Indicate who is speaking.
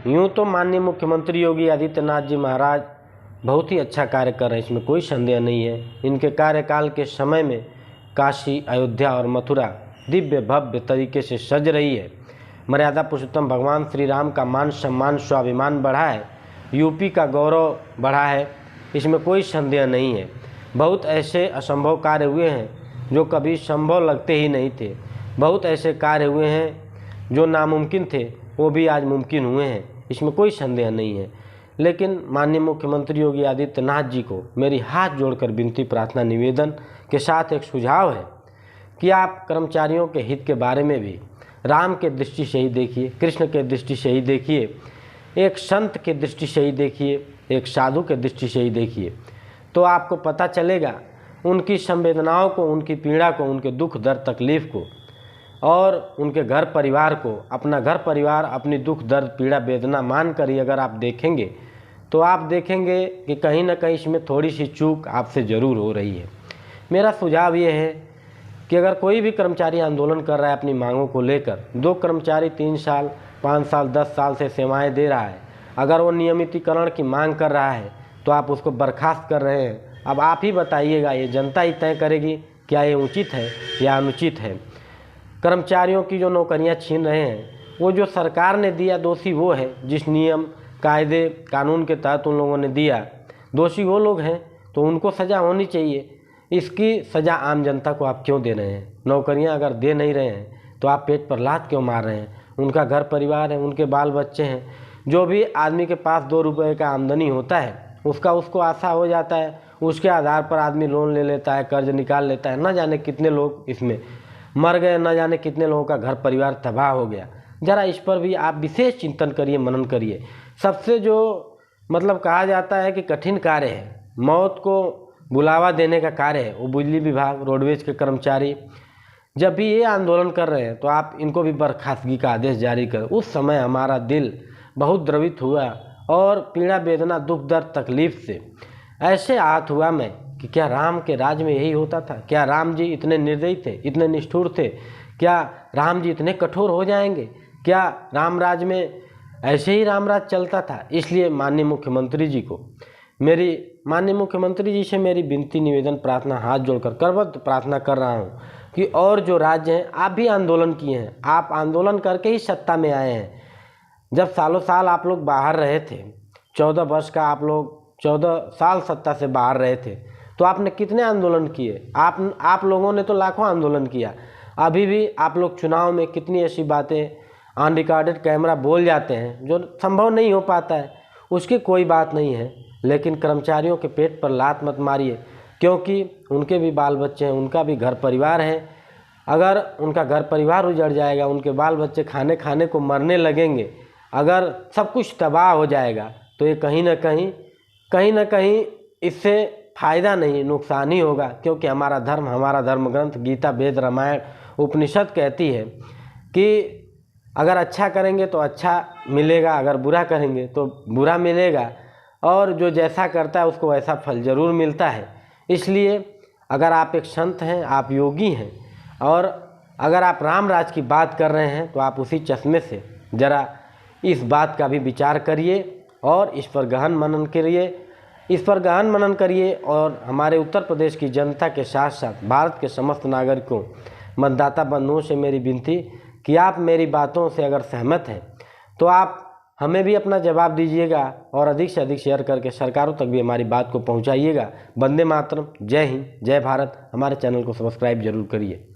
Speaker 1: यूँ तो माननीय मुख्यमंत्री योगी आदित्यनाथ जी महाराज बहुत ही अच्छा कार्य कर रहे हैं, इसमें कोई संदेह नहीं है। इनके कार्यकाल के समय में काशी, अयोध्या और मथुरा दिव्य भव्य तरीके से सज रही है। मर्यादा पुरुषोत्तम भगवान श्री राम का मान सम्मान स्वाभिमान बढ़ा है, यूपी का गौरव बढ़ा है, इसमें कोई संदेह नहीं है। बहुत ऐसे असंभव कार्य हुए हैं जो कभी संभव लगते ही नहीं थे। बहुत ऐसे कार्य हुए हैं जो नामुमकिन थे, वो भी आज मुमकिन हुए हैं, इसमें कोई संदेह नहीं है। लेकिन माननीय मुख्यमंत्री योगी आदित्यनाथ जी को मेरी हाथ जोड़कर विनती प्रार्थना निवेदन के साथ एक सुझाव है कि आप कर्मचारियों के हित के बारे में भी राम के दृष्टि से ही देखिए, कृष्ण के दृष्टि से ही देखिए, एक संत के दृष्टि से ही देखिए, एक साधु के दृष्टि से ही देखिए, तो आपको पता चलेगा उनकी संवेदनाओं को, उनकी पीड़ा को, उनके दुख दर्द तकलीफ़ को और उनके घर परिवार को अपना घर परिवार अपनी दुख दर्द पीड़ा वेदना मान कर ही अगर आप देखेंगे तो आप देखेंगे कि कहीं ना कहीं इसमें थोड़ी सी चूक आपसे ज़रूर हो रही है। मेरा सुझाव ये है कि अगर कोई भी कर्मचारी आंदोलन कर रहा है अपनी मांगों को लेकर, 2 कर्मचारी 3 साल 5 साल 10 साल से सेवाएं दे रहा है, अगर वो नियमितीकरण की मांग कर रहा है तो आप उसको बर्खास्त कर रहे हैं। अब आप ही बताइएगा, ये जनता ही तय करेगी क्या ये उचित है या अनुचित है। कर्मचारियों की जो नौकरियां छीन रहे हैं, वो जो सरकार ने दिया, दोषी वो है जिस नियम कायदे कानून के तहत उन लोगों ने दिया, दोषी वो लोग हैं तो उनको सज़ा होनी चाहिए। इसकी सज़ा आम जनता को आप क्यों दे रहे हैं? नौकरियां अगर दे नहीं रहे हैं तो आप पेट पर लात क्यों मार रहे हैं? उनका घर परिवार है, उनके बाल बच्चे हैं। जो भी आदमी के पास 2 रुपये का आमदनी होता है उसको आशा हो जाता है, उसके आधार पर आदमी लोन ले लेता है, कर्ज निकाल लेता है। न जाने कितने लोग इसमें मर गए, न जाने कितने लोगों का घर परिवार तबाह हो गया। ज़रा इस पर भी आप विशेष चिंतन करिए, मनन करिए। सबसे जो मतलब कहा जाता है कि कठिन कार्य है, मौत को बुलावा देने का कार्य है, वो बिजली विभाग, रोडवेज के कर्मचारी जब भी ये आंदोलन कर रहे हैं तो आप इनको भी बर्खास्तगी का आदेश जारी कर। उस समय हमारा दिल बहुत द्रवित हुआ और पीड़ा वेदना दुख दर्द तकलीफ़ से ऐसे आहत हुआ मैं कि क्या राम के राज में यही होता था? क्या राम जी इतने निर्दयी थे, इतने निष्ठुर थे? क्या राम जी इतने कठोर हो जाएंगे? क्या राम राज में ऐसे ही राम राज चलता था? इसलिए माननीय मुख्यमंत्री जी से मेरी विनती निवेदन प्रार्थना हाथ जोड़कर करबद्ध प्रार्थना कर रहा हूँ कि और जो राज्य हैं, आप भी आंदोलन किए हैं, आप आंदोलन करके ही सत्ता में आए हैं। जब सालों साल आप लोग बाहर रहे थे, 14 वर्ष का आप लोग 14 साल सत्ता से बाहर रहे थे, तो आपने कितने आंदोलन किए? आप लोगों ने तो लाखों आंदोलन किया। अभी भी आप लोग चुनाव में कितनी ऐसी बातें ऑन रिकॉर्डेड कैमरा बोल जाते हैं जो संभव नहीं हो पाता है, उसकी कोई बात नहीं है। लेकिन कर्मचारियों के पेट पर लात मत मारिए, क्योंकि उनके भी बाल बच्चे हैं, उनका भी घर परिवार है। अगर उनका घर परिवार उजड़ जाएगा, उनके बाल बच्चे खाने को मरने लगेंगे, अगर सब कुछ तबाह हो जाएगा तो ये कहीं ना कहीं इससे फ़ायदा नहीं, नुकसान ही होगा। क्योंकि हमारा धर्म ग्रंथ गीता वेद रामायण उपनिषद कहती है कि अगर अच्छा करेंगे तो अच्छा मिलेगा, अगर बुरा करेंगे तो बुरा मिलेगा, और जो जैसा करता है उसको वैसा फल ज़रूर मिलता है। इसलिए अगर आप एक संत हैं, आप योगी हैं, और अगर आप राम राज की बात कर रहे हैं तो आप उसी चश्मे से ज़रा इस बात का भी विचार करिए और इस पर गहन मनन करिए। और हमारे उत्तर प्रदेश की जनता के साथ साथ भारत के समस्त नागरिकों, मतदाता बंधुओं से मेरी विनती कि आप मेरी बातों से अगर सहमत हैं तो आप हमें भी अपना जवाब दीजिएगा और अधिक से अधिक शेयर करके सरकारों तक भी हमारी बात को पहुंचाइएगा। वंदे मातरम, जय हिंद, जय भारत। हमारे चैनल को सब्सक्राइब जरूर करिए।